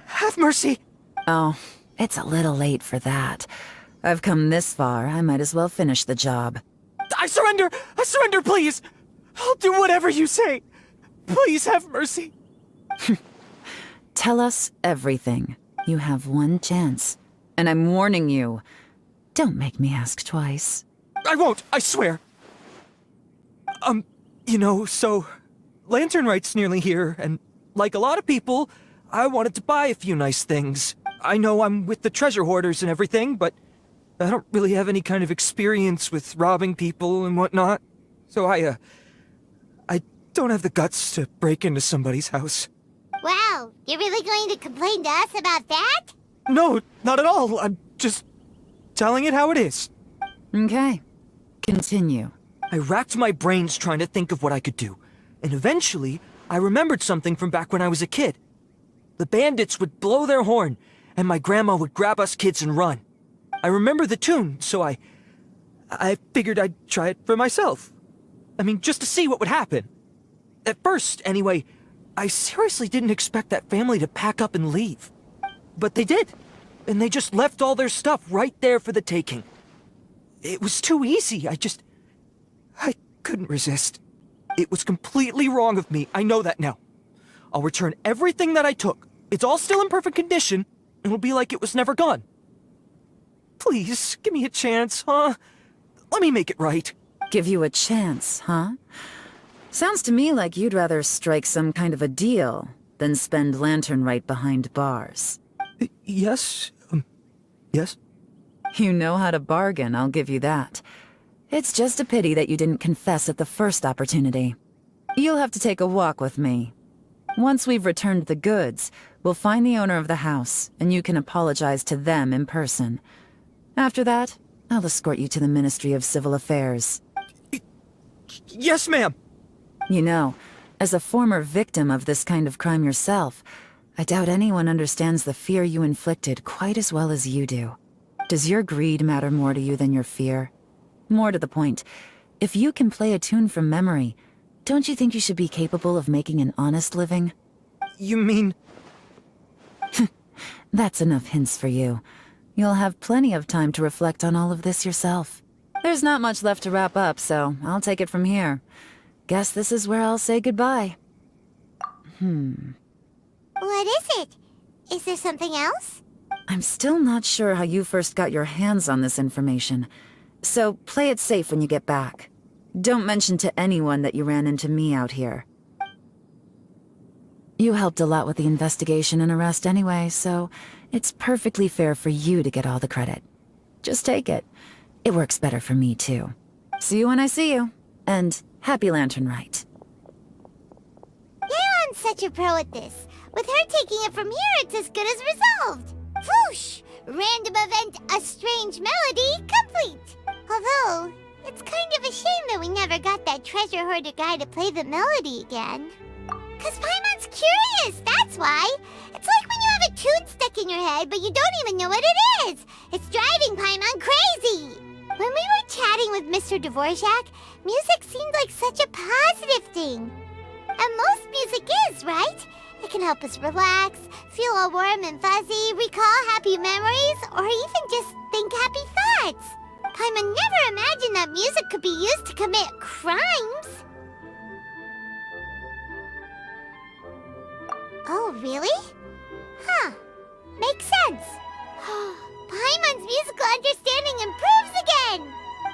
Have mercy! Oh, it's a little late for that. I've come this far, I might as well finish the job. I surrender! I surrender, please! I'll do whatever you say! Please have mercy! Tell us everything. You have one chance. And I'm warning you. Don't make me ask twice. I won't, I swear! So... Lantern Rite's nearly here, and like a lot of people, I wanted to buy a few nice things. I know I'm with the treasure hoarders and everything, but I don't really have any kind of experience with robbing people and whatnot. So I don't have the guts to break into somebody's house. Wow, you're really going to complain to us about that? No, not at all. I'm just telling it how it is. Okay. Continue. I racked my brains trying to think of what I could do, and eventually, I remembered something from back when I was a kid. The bandits would blow their horn, and my grandma would grab us kids and run. I remember the tune, so I figured I'd try it for myself. I mean, just to see what would happen. At first, anyway, I seriously didn't expect that family to pack up and leave. But they did, and they just left all their stuff right there for the taking. It was too easy, I couldn't resist. It was completely wrong of me, I know that now. I'll return everything that I took. It's all still in perfect condition, and it'll be like it was never gone. Please, give me a chance, huh? Let me make it right. Give you a chance, huh? Sounds to me like you'd rather strike some kind of a deal than spend Lantern Rite behind bars. Yes? Yes? You know how to bargain, I'll give you that. It's just a pity that you didn't confess at the first opportunity. You'll have to take a walk with me. Once we've returned the goods, we'll find the owner of the house, and you can apologize to them in person. After that, I'll escort you to the Ministry of Civil Affairs. Yes, ma'am! You know, as a former victim of this kind of crime yourself, I doubt anyone understands the fear you inflicted quite as well as you do. Does your greed matter more to you than your fear? More to the point, if you can play a tune from memory, don't you think you should be capable of making an honest living? You mean... That's enough hints for you. You'll have plenty of time to reflect on all of this yourself. There's not much left to wrap up, so I'll take it from here. Guess this is where I'll say goodbye. What is it? Is there something else? I'm still not sure how you first got your hands on this information, so play it safe when you get back. Don't mention to anyone that you ran into me out here. You helped a lot with the investigation and arrest anyway, so it's perfectly fair for you to get all the credit. Just take it. It works better for me, too. See you when I see you. And happy Lantern Rite. Yeon's such a pro at this. With her taking it from here, it's as good as resolved. Whoosh! Random event, a strange melody, complete. Although, it's kind of a shame that we never got that treasure hoarder guy to play the melody again. 'Cause Paimon's curious, that's why. It's like when you have a tune stuck in your head, but you don't even know what it is. It's driving Paimon crazy. When we were chatting with Mr. Dvorak, music seemed like such a positive thing. And most music is, right? It can help us relax, feel all warm and fuzzy, recall happy memories, or even just think happy thoughts. Paimon never imagined that music could be used to commit crimes. Oh, really? Huh. Makes sense. Paimon's musical understanding improves again!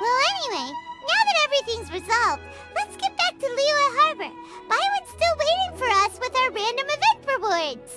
Well, anyway, now that everything's resolved, let's get back to Liyue Harbor. Byron's still waiting for us with our random event rewards.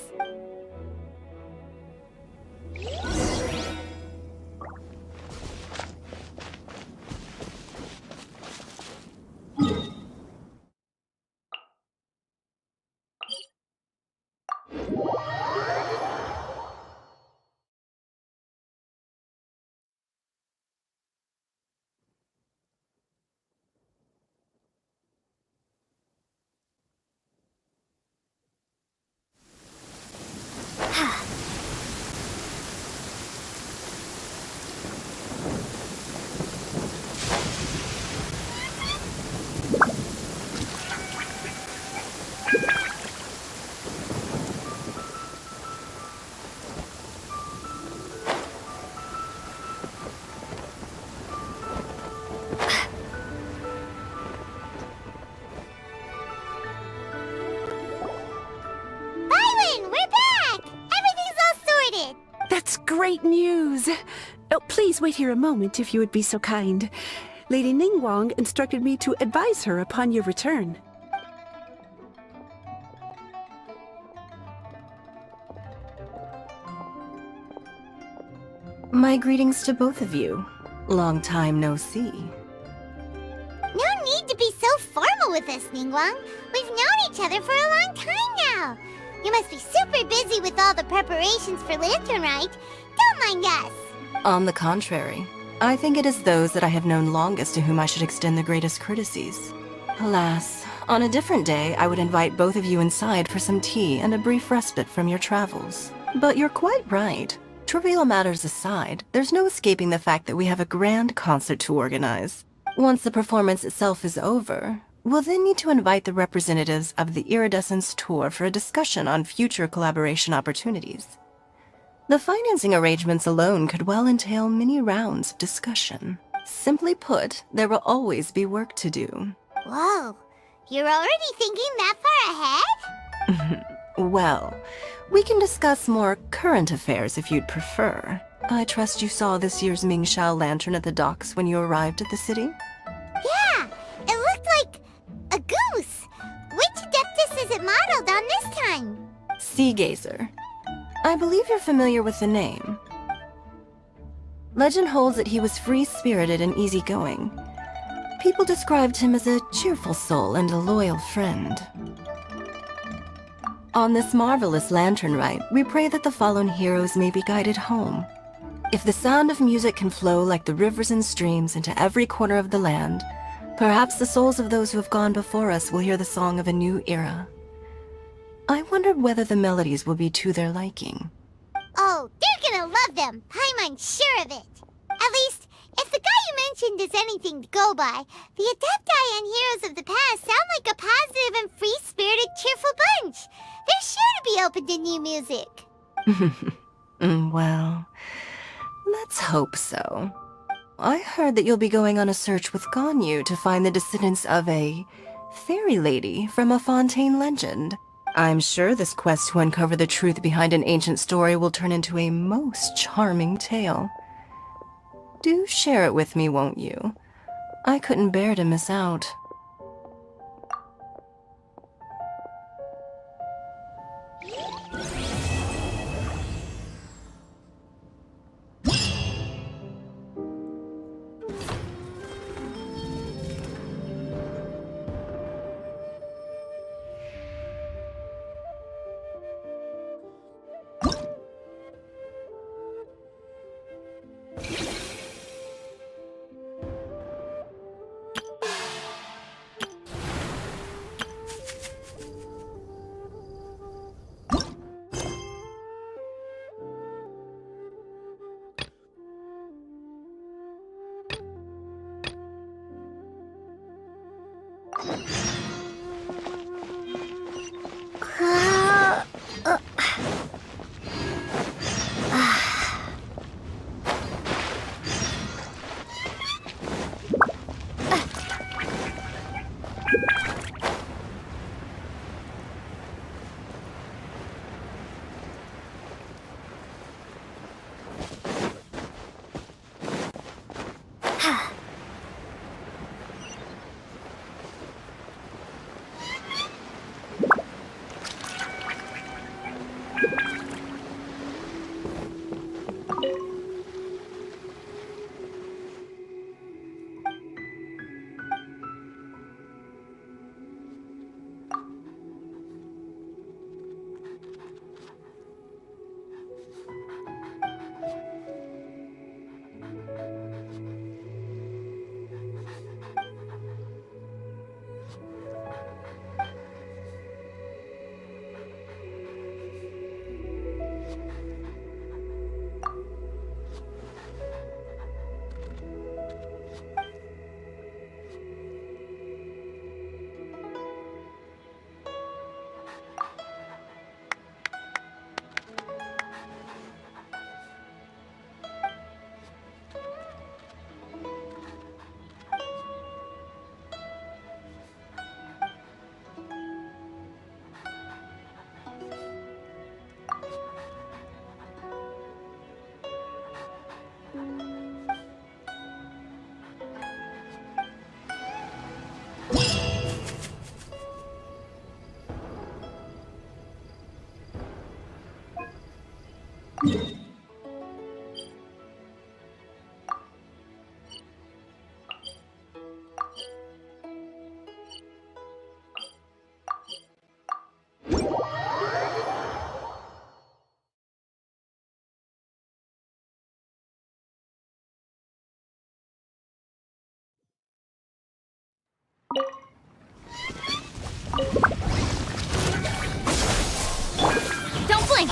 That's great news! Oh, please wait here a moment if you would be so kind. Lady Ningguang instructed me to advise her upon your return. My greetings to both of you. Long time no see. No need to be so formal with us, Ningguang. We've known each other for a long time now. You must be super busy with all the preparations for Lantern Rite. Don't mind us. On the contrary, I think it is those that I have known longest to whom I should extend the greatest courtesies. Alas, on a different day, I would invite both of you inside for some tea and a brief respite from your travels. But you're quite right. Trivial matters aside, there's no escaping the fact that we have a grand concert to organize. Once the performance itself is over, we'll then need to invite the representatives of the Iridescence Tour for a discussion on future collaboration opportunities. The financing arrangements alone could well entail many rounds of discussion. Simply put, there will always be work to do. Whoa, you're already thinking that far ahead? Well, we can discuss more current affairs if you'd prefer. I trust you saw this year's Mingxiao lantern at the docks when you arrived at the city? Yeah, it looked like a goose. Which Adeptus is it modeled on this time? Sea Gazer. I believe you're familiar with the name. Legend holds that he was free-spirited and easygoing. People described him as a cheerful soul and a loyal friend. On this marvelous lantern rite, we pray that the fallen heroes may be guided home. If the sound of music can flow like the rivers and streams into every corner of the land, perhaps the souls of those who have gone before us will hear the song of a new era. I wondered whether the melodies will be to their liking. Oh, they're gonna love them. Paimon's sure of it. At least, if the guy you mentioned is anything to go by, the Adepti and heroes of the past sound like a positive and free-spirited, cheerful bunch. They're sure to be open to new music. Well, let's hope so. I heard that you'll be going on a search with Ganyu to find the descendants of a fairy lady from a Fontaine legend. I'm sure this quest to uncover the truth behind an ancient story will turn into a most charming tale. Do share it with me, won't you? I couldn't bear to miss out. Don't blink!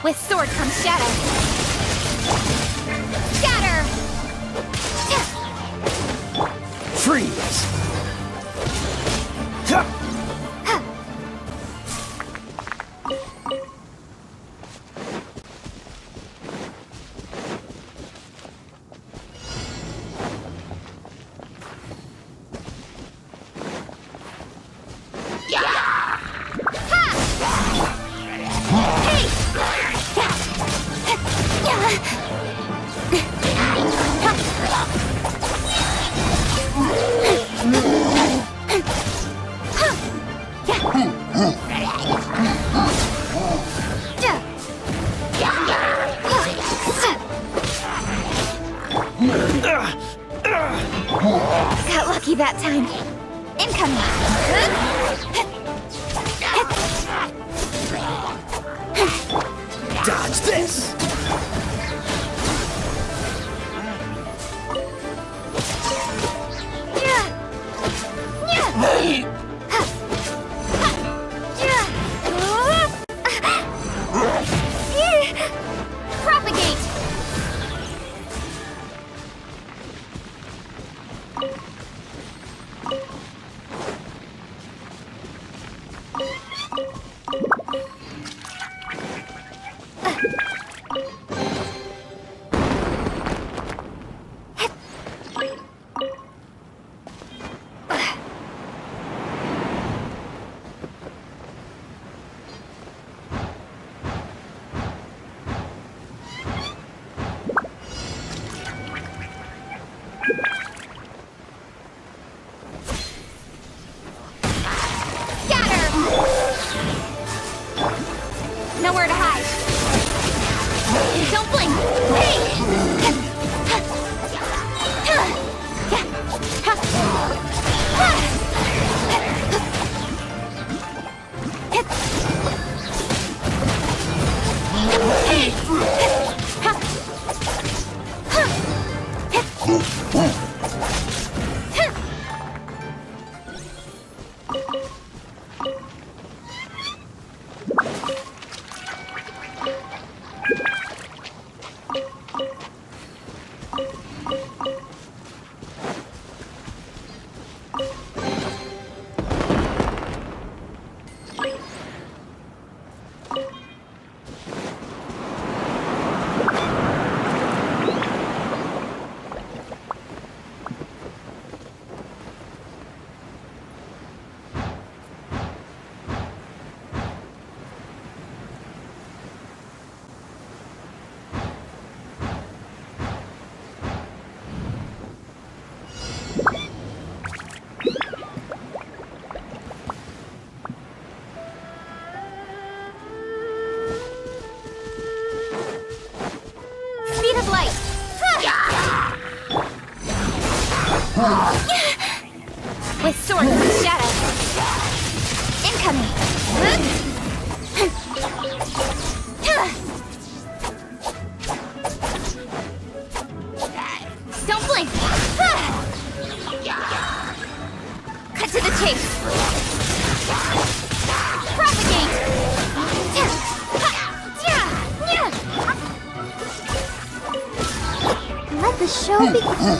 With sword comes shadow. Scatter! Freeze! Got lucky that time. Incoming! Dodge this! Propagate! Nowhere to hide. Don't blink. Speed of light. With sword comes shadow. Incoming. Don't blink. Cut to the chase. Propagate. Let the show begin.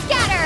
Scatter.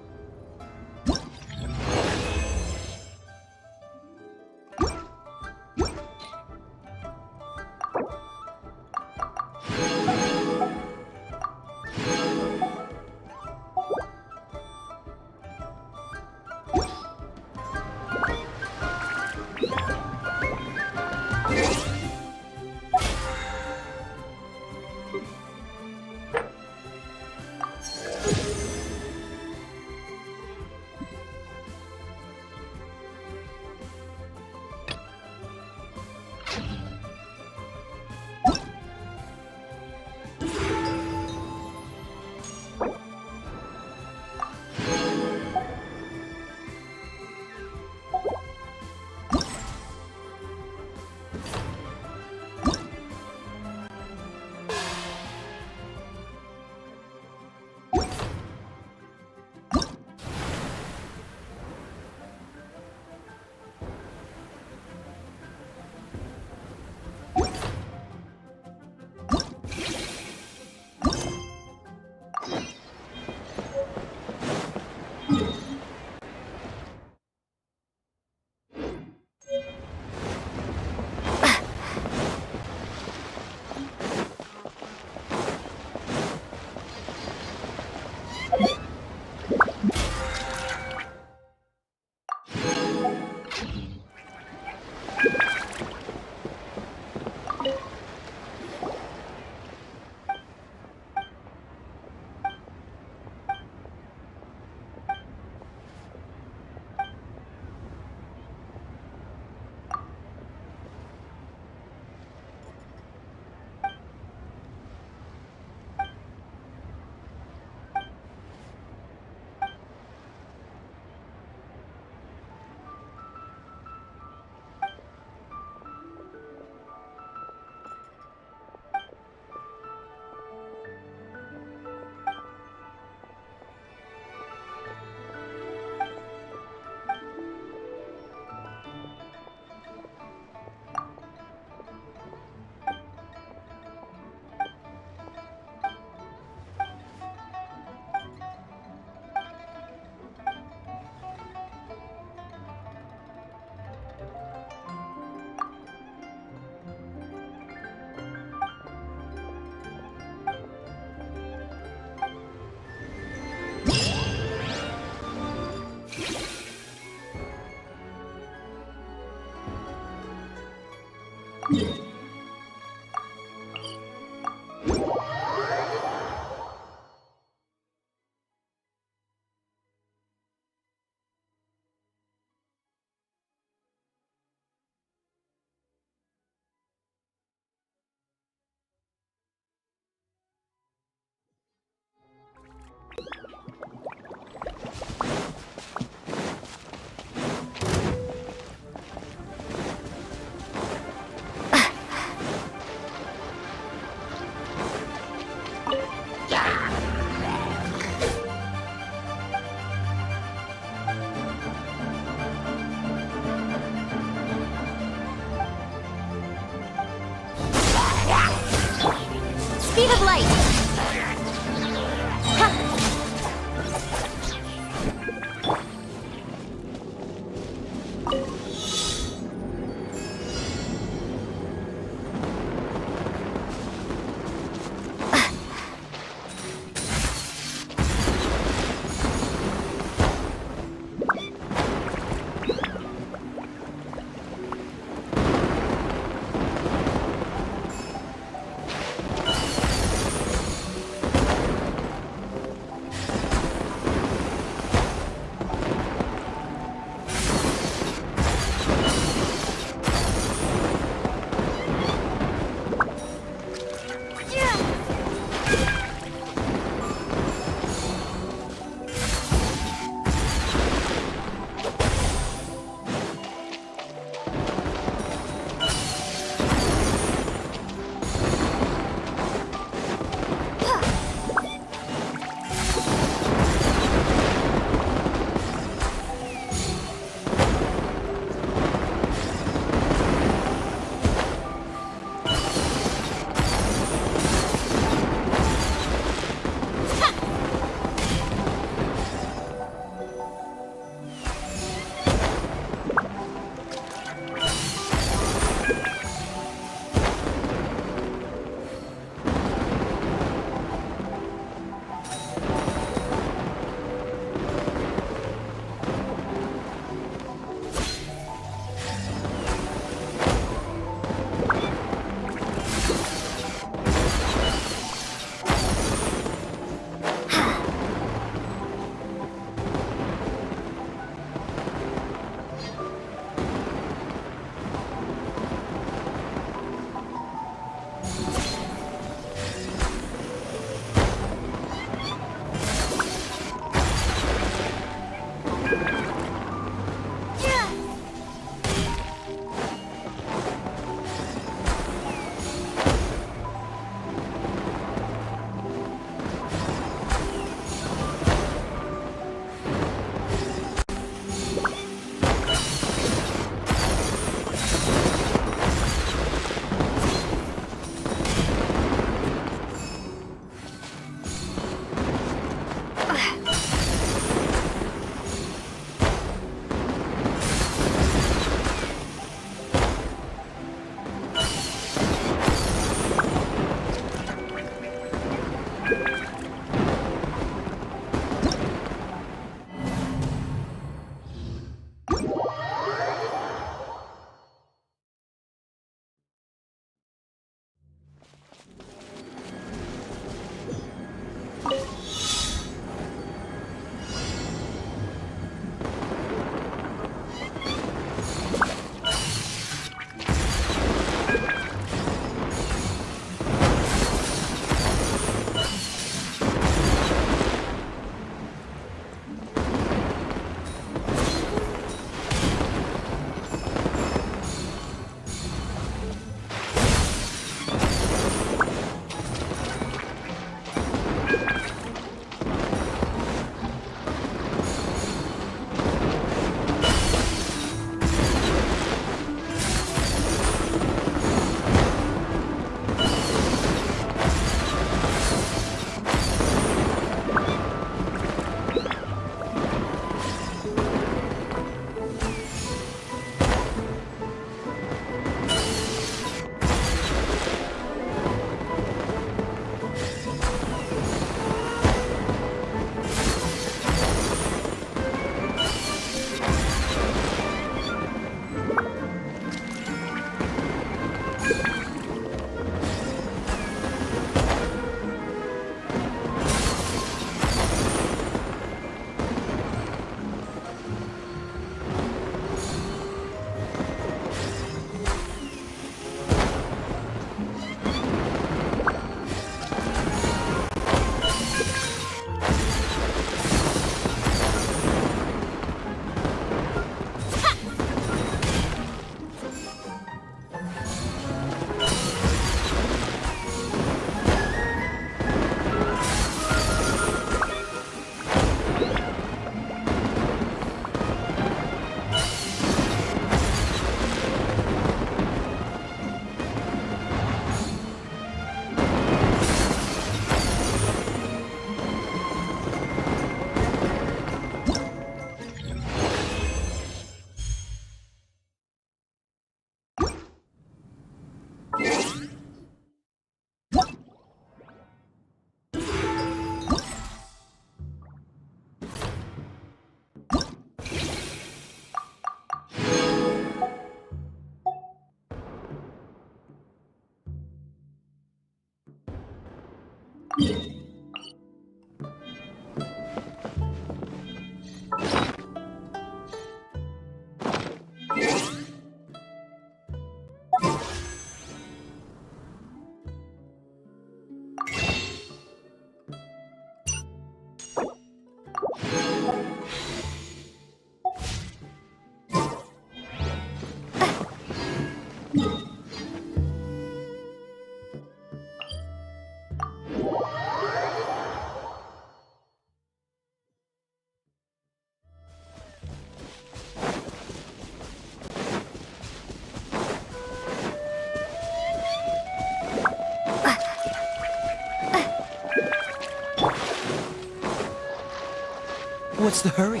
What's the hurry?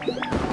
You